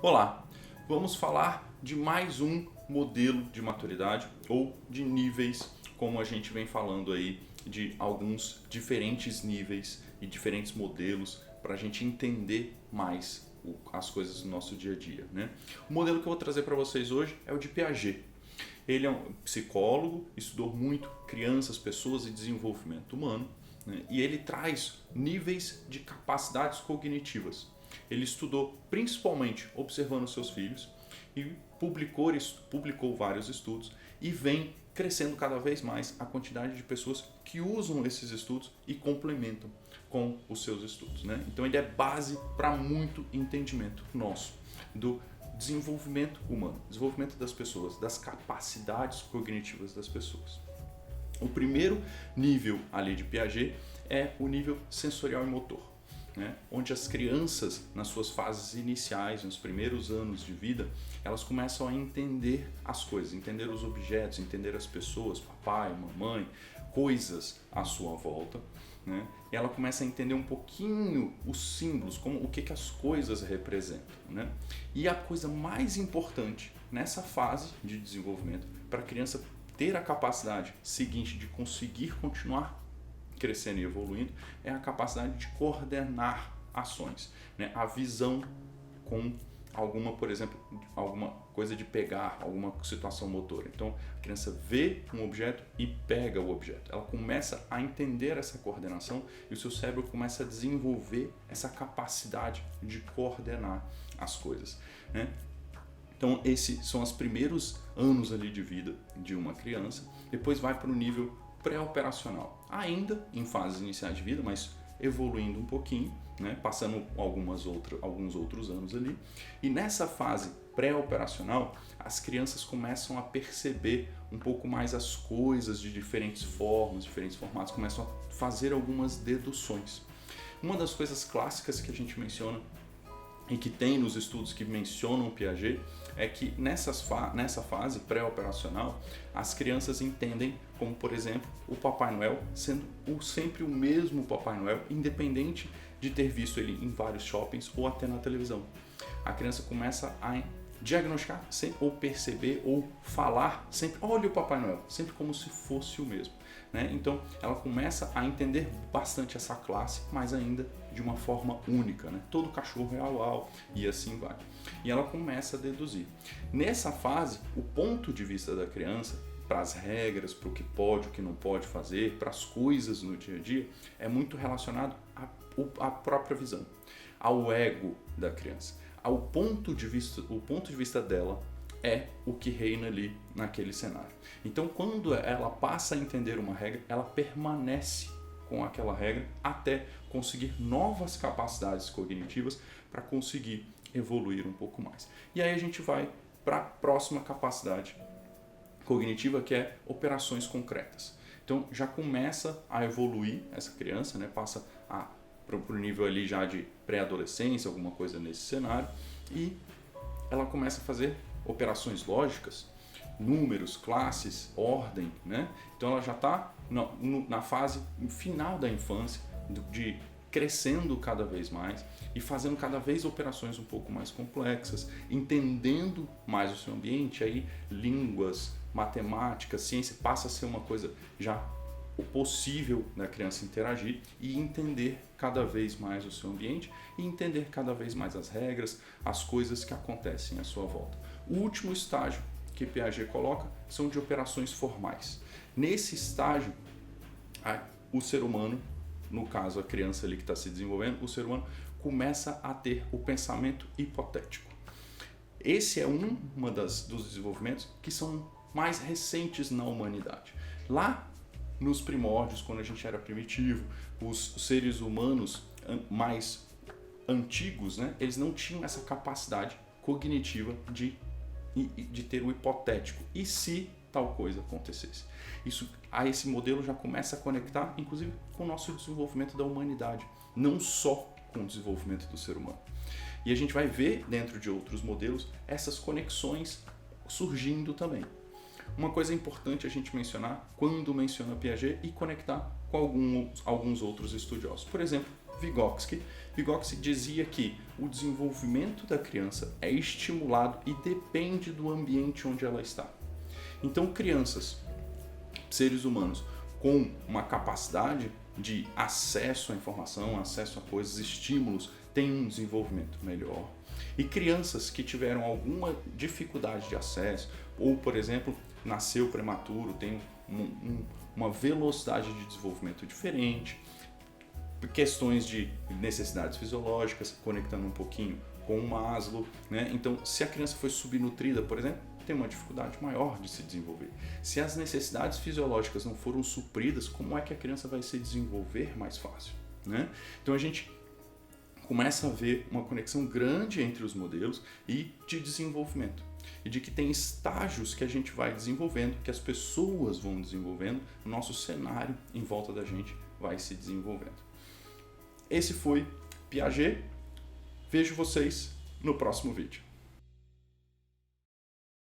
Olá, vamos falar de mais um modelo de maturidade ou de níveis, como a gente vem falando aí de alguns diferentes níveis e diferentes modelos para a gente entender mais as coisas do nosso dia a dia, né? O modelo que eu vou trazer para vocês hoje é o de Piaget. Ele é um psicólogo, estudou muito crianças, pessoas e desenvolvimento humano, né? E ele traz níveis de capacidades cognitivas. Ele estudou principalmente observando seus filhos e publicou vários estudos e vem crescendo cada vez mais a quantidade de pessoas que usam esses estudos e complementam com os seus estudos, né? Então ele é base para muito entendimento nosso do desenvolvimento humano, desenvolvimento das pessoas, das capacidades cognitivas das pessoas. O primeiro nível ali de Piaget é o nível sensorial e motor, né? Onde as crianças, nas suas fases iniciais, nos primeiros anos de vida, elas começam a entender as coisas, entender os objetos, entender as pessoas, papai, mamãe, coisas à sua volta, né? E ela começa a entender um pouquinho os símbolos, como o que as coisas representam, né? E a coisa mais importante nessa fase de desenvolvimento para a criança ter a capacidade seguinte de conseguir continuar crescendo e evoluindo é a capacidade de coordenar ações, né? A visão com alguma, por exemplo, alguma coisa de pegar, alguma situação motora. Então, a criança vê um objeto e pega o objeto. Ela começa a entender essa coordenação e o seu cérebro começa a desenvolver essa capacidade de coordenar as coisas, né? Então, esses são os primeiros anos ali de vida de uma criança. Depois vai para o nível pré-operacional, ainda em fases iniciais de vida, mas evoluindo um pouquinho, né? Passando alguns outros anos ali. E nessa fase pré-operacional, as crianças começam a perceber um pouco mais as coisas de diferentes formas, diferentes formatos, começam a fazer algumas deduções. Uma das coisas clássicas que a gente menciona e que tem nos estudos que mencionam o Piaget é que nessa fase pré-operacional as crianças entendem como, por exemplo, o Papai Noel sendo sempre o mesmo Papai Noel, independente de ter visto ele em vários shoppings ou até na televisão. A criança começa a diagnosticar sempre, ou perceber ou falar sempre, olha o Papai Noel, sempre como se fosse o mesmo, né? Então ela começa a entender bastante essa classe, mas ainda de uma forma única, né? Todo cachorro é au-au e assim vai. E ela começa a deduzir. Nessa fase, o ponto de vista da criança para as regras, para o que pode, o que não pode fazer, para as coisas no dia a dia, é muito relacionado à própria visão, ao ego da criança. O ponto de vista dela é o que reina ali naquele cenário. Então, quando ela passa a entender uma regra, ela permanece com aquela regra até conseguir novas capacidades cognitivas para conseguir evoluir um pouco mais. E aí a gente vai para a próxima capacidade cognitiva, que é operações concretas. Então, já começa a evoluir essa criança, né? Passa para o nível ali já de pré-adolescência, alguma coisa nesse cenário, e ela começa a fazer operações lógicas, números, classes, ordem, né? Então ela já está na fase final da infância, de crescendo cada vez mais e fazendo cada vez operações um pouco mais complexas, entendendo mais o seu ambiente, aí línguas, matemática, ciência passa a ser uma coisa já o possível da criança interagir e entender cada vez mais o seu ambiente e entender cada vez mais as regras, as coisas que acontecem à sua volta. O último estágio que Piaget coloca são de operações formais. Nesse estágio, o ser humano, no caso a criança ali que está se desenvolvendo, o ser humano começa a ter o pensamento hipotético. Esse é dos desenvolvimentos que são mais recentes na humanidade. Lá nos primórdios, quando a gente era primitivo, os seres humanos mais antigos, né, eles não tinham essa capacidade cognitiva de ter o hipotético. E se tal coisa acontecesse? Esse modelo já começa a conectar, inclusive, com o nosso desenvolvimento da humanidade, não só com o desenvolvimento do ser humano. E a gente vai ver, dentro de outros modelos, essas conexões surgindo também. Uma coisa importante a gente mencionar quando menciona Piaget e conectar com alguns outros estudiosos. Por exemplo, Vygotsky. Vygotsky dizia que o desenvolvimento da criança é estimulado e depende do ambiente onde ela está. Então, crianças, seres humanos, com uma capacidade de acesso à informação, acesso a coisas, estímulos, têm um desenvolvimento melhor. E crianças que tiveram alguma dificuldade de acesso, ou, por exemplo, nasceu prematuro, tem uma velocidade de desenvolvimento diferente, questões de necessidades fisiológicas, conectando um pouquinho com o Maslow, né? Então, se a criança foi subnutrida, por exemplo, tem uma dificuldade maior de se desenvolver. Se as necessidades fisiológicas não foram supridas, como é que a criança vai se desenvolver mais fácil, né? Então, a gente começa a ver uma conexão grande entre os modelos e de desenvolvimento. E de que tem estágios que a gente vai desenvolvendo, que as pessoas vão desenvolvendo, o nosso cenário em volta da gente vai se desenvolvendo. Esse foi Piaget. Vejo vocês no próximo vídeo.